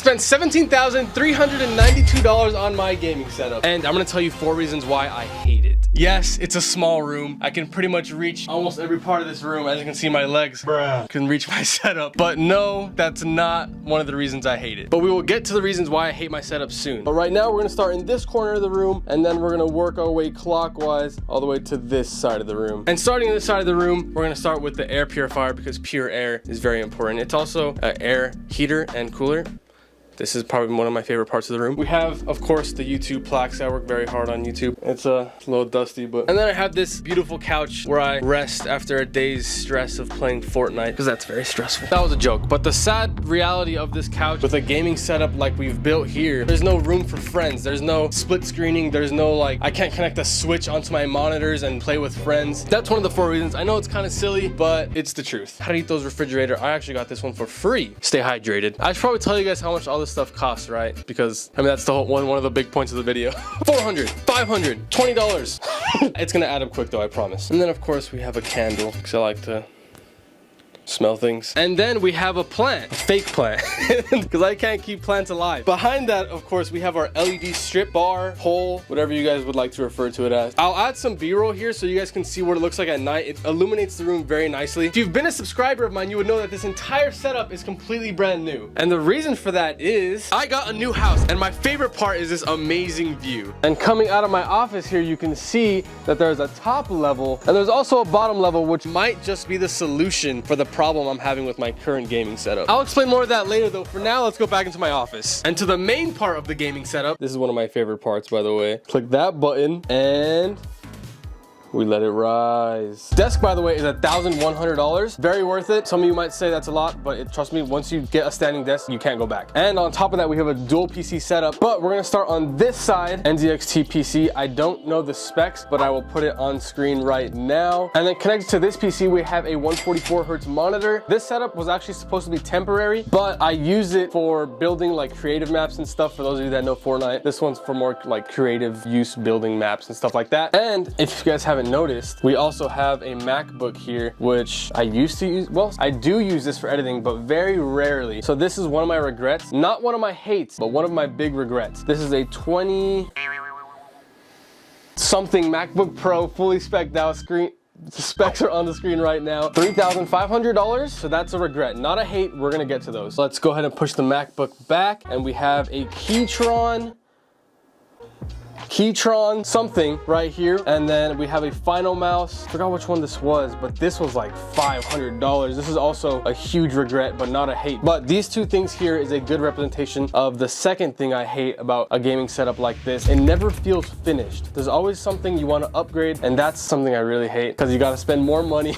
spent $17,392 on my gaming setup, and I'm gonna tell you 4 reasons why I hate it. Yes, it's a small room. I can pretty much reach almost every part of this room. As you can see, my legs can reach my setup. But no, that's not one of the reasons I hate it. But we will get to the reasons why I hate my setup soon. But right now, we're gonna start in this corner of the room, and then we're gonna work our way clockwise all the way to this side of the room. And starting in this side of the room, we're gonna start with the air purifier because pure air is very important. It's also an air heater and cooler. This is probably one of my favorite parts of the room. We have, of course, the YouTube plaques. I work very hard on YouTube. It's a little dusty, but... And then I have this beautiful couch where I rest after a day's stress of playing Fortnite, because that's very stressful. That was a joke, but the sad reality of this couch with a gaming setup like we've built here, there's no room for friends. There's no split screening. There's no, like, I can't connect a switch onto my monitors and play with friends. That's one of the 4 reasons. I know it's kind of silly, but it's the truth. How to eat those refrigerator. I actually got this one for free. Stay hydrated. I should probably tell you guys how much all this stuff costs, right? Because I mean that's the whole one of the big points of the video. $400, $500, $20. It's gonna add up quick though, I promise. And then of course we have a candle because I like to smell things. And then we have a plant, a fake plant, because I can't keep plants alive. Behind that, of course, we have our LED strip bar, pole, whatever you guys would like to refer to it as. I'll add some B-roll here so you guys can see what it looks like at night. It illuminates the room very nicely. If you've been a subscriber of mine, you would know that this entire setup is completely brand new. And the reason for that is I got a new house, and my favorite part is this amazing view. And coming out of my office here, you can see that there's a top level, and there's also a bottom level, which might just be the solution for the problem I'm having with my current gaming setup. I'll explain more of that later though. For now, let's go back into my office and to the main part of the gaming setup. This is one of my favorite parts, by the way. Click that button and we let it rise. Desk, by the way, is $1,100. Very worth it. Some of you might say that's a lot, but trust me, once you get a standing desk, you can't go back. And on top of that, we have a dual PC setup, but we're gonna start on this side, NZXT PC. I don't know the specs, but I will put it on screen right now. And then connected to this PC, we have a 144 Hertz monitor. This setup was actually supposed to be temporary, but I use it for building like creative maps and stuff. For those of you that know Fortnite, this one's for more like creative use, building maps and stuff like that. And if you guys haven't noticed, we also have a MacBook here, which I used to use. Well, I do use this for editing, but very rarely. So this is one of my regrets. Not one of my hates, but one of my big regrets. This is a 20 something MacBook Pro, fully spec'd out. Screen the specs are on the screen right now. $3,500, so that's a regret, not a hate. We're gonna get to those. So let's go ahead and push the MacBook back, and we have a Keytron something right here, and then we have a Final mouse. Forgot which one this was, but this was like $500. This is also a huge regret, but not a hate. But these two things here is a good representation of the second thing I hate about a gaming setup like this. It never feels finished. There's always something you want to upgrade, and that's something I really hate because you got to spend more money.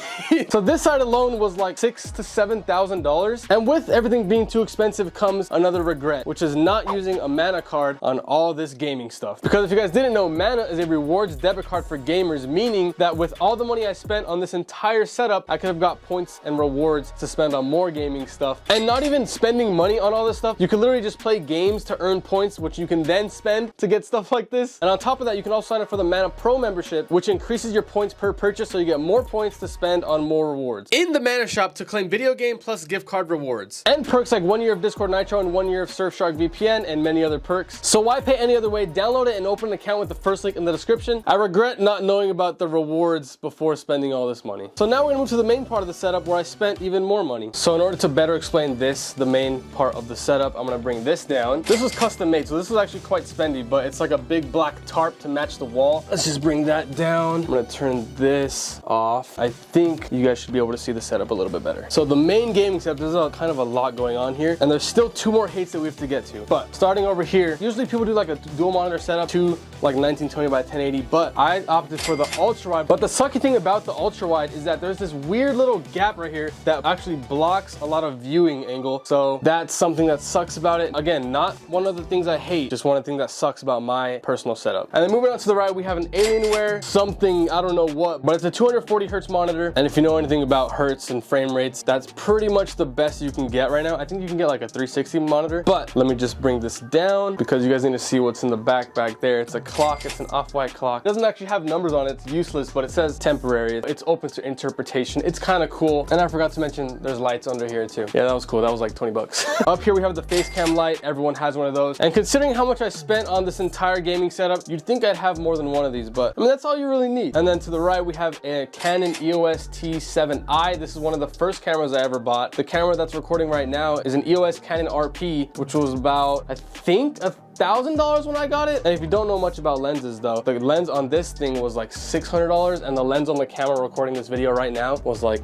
So this side alone was like $6,000 to $7,000, and with everything being too expensive comes another regret, which is not using a Mana card on all this gaming stuff. Because if you guys didn't know, Mana is a rewards debit card for gamers, meaning that with all the money I spent on this entire setup, I could have got points and rewards to spend on more gaming stuff. And not even spending money on all this stuff, you can literally just play games to earn points, which you can then spend to get stuff like this. And on top of that, you can also sign up for the Mana Pro membership, which increases your points per purchase, so you get more points to spend on more rewards in the Mana shop to claim video game plus gift card rewards and perks like 1 year of Discord Nitro and 1 year of Surfshark VPN and many other perks. So why pay any other way? Download it and open an account with the first link in the description. I regret not knowing about the rewards before spending all this money. So now we're gonna move to the main part of the setup where I spent even more money. So in order to better explain this, the main part of the setup, I'm gonna bring this down. This was custom made, so this was actually quite spendy, but it's like a big black tarp to match the wall. Let's just bring that down. I'm gonna turn this off. I think you guys should be able to see the setup a little bit better. So the main gaming setup, there's kind of a lot going on here, and there's still 2 more hates that we have to get to. But starting over here, usually people do like a dual monitor setup, 2 like 1920 by 1080, but I opted for the ultra wide. But the sucky thing about the ultra wide is that there's this weird little gap right here that actually blocks a lot of viewing angle. So that's something that sucks about it. Again, not one of the things I hate, just one of the things that sucks about my personal setup. And then moving on to the right, we have an Alienware something, I don't know what, but it's a 240 hertz monitor. And if you know anything about hertz and frame rates, that's pretty much the best you can get right now. I think you can get like a 360 monitor, but let me just bring this down because you guys need to see what's in the back there. It's a clock. It's an off-white clock. It doesn't actually have numbers on it. It's useless, but it says temporary. It's open to interpretation. It's kind of cool. And I forgot to mention there's lights under here too. Yeah, that was cool. That was like 20 bucks. Up here we have the face cam light. Everyone has one of those. And considering how much I spent on this entire gaming setup, you'd think I'd have more than one of these, but I mean, that's all you really need. And then to the right, we have a Canon EOS T7i. This is one of the first cameras I ever bought. The camera that's recording right now is an EOS Canon RP, which was about, I think, $1,000 when I got it. And if you don't know much about lenses though, the lens on this thing was like $600, and the lens on the camera recording this video right now was like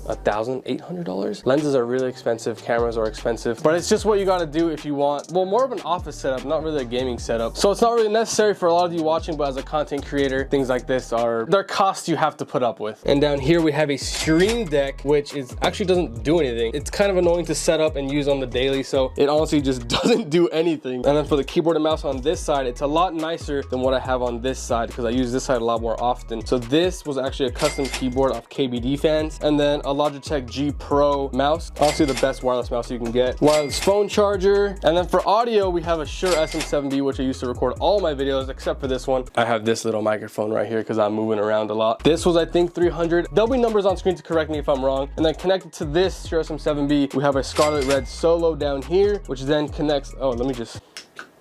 $1,800. Lenses are really expensive, cameras are expensive, but it's just what you gotta do if you want, well, more of an office setup, not really a gaming setup. So it's not really necessary for a lot of you watching, but as a content creator, things like this they're costs you have to put up with. And down here we have a Stream Deck, which is actually doesn't do anything. It's kind of annoying to set up and use on the daily, so it honestly just doesn't do anything. And then for the keyboard and mouse on this side, it's a lot nicer than what I have on this side because I use this side a lot more often. So this was actually a custom keyboard off KBD fans, and then a Logitech G Pro mouse, honestly the best wireless mouse you can get. Wireless phone charger, and then for audio we have a Shure SM7B, which I used to record all my videos except for this one. I have this little microphone right here because I'm moving around a lot. This was I think $300. There'll be numbers on screen to correct me if I'm wrong. And then connected to this Shure SM7B, we have a Scarlet Red Solo down here, which then connects, oh, let me just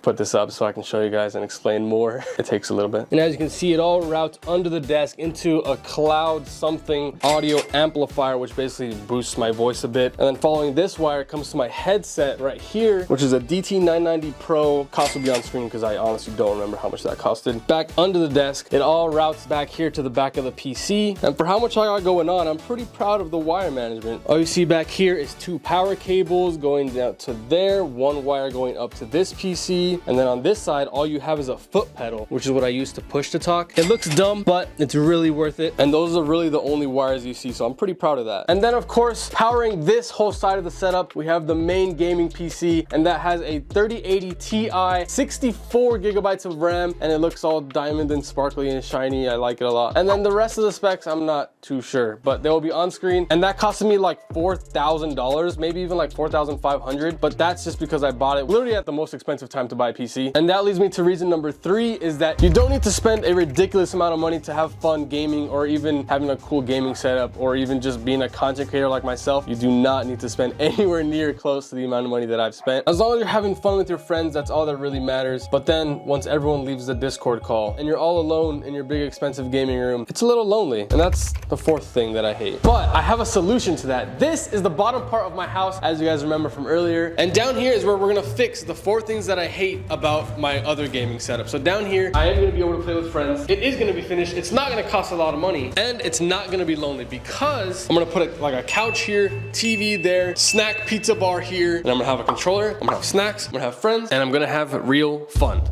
put this up so I can show you guys and explain more. It takes a little bit. And as you can see, it all routes under the desk into a cloud something audio amplifier, which basically boosts my voice a bit. And then following this wire comes to my headset right here, which is a DT990 Pro. Cost will be on screen because I honestly don't remember how much that costed. Back under the desk, it all routes back here to the back of the PC. And for how much I got going on, I'm pretty proud of the wire management. All you see back here is 2 power cables going down to there, 1 wire going up to this PC. And then on this side, all you have is a foot pedal, which is what I use to push to talk. It looks dumb, but it's really worth it. And those are really the only wires you see, so I'm pretty proud of that. And then of course, powering this whole side of the setup, we have the main gaming PC, and that has a 3080 Ti, 64 gigabytes of RAM, and it looks all diamond and sparkly and shiny. I like it a lot. And then the rest of the specs, I'm not too sure, but they will be on screen. And that costed me like $4,000, maybe even like $4,500, but that's just because I bought it literally at the most expensive time to buy a PC. And that leads me to reason number 3, is that you don't need to spend a ridiculous amount of money to have fun gaming, or even having a cool gaming setup, or even just being a content creator like myself. You do not need to spend anywhere near close to the amount of money that I've spent. As long as you're having fun with your friends, that's all that really matters. But then once everyone leaves the Discord call and you're all alone in your big expensive gaming room, it's a little lonely. And that's the 4th thing that I hate. But I have a solution to that. This is the bottom part of my house, as you guys remember from earlier. And down here is where we're gonna fix the 4 things that I hate about my other gaming setup. So down here, I am gonna be able to play with friends. It is gonna be finished. It's not gonna cost a lot of money, and it's not gonna be lonely because I'm gonna put like a couch here, TV there, snack pizza bar here, and I'm gonna have a controller, I'm gonna have snacks, I'm gonna have friends, and I'm gonna have real fun.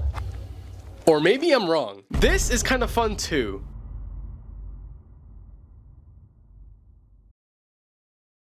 Or maybe I'm wrong. This is kind of fun too.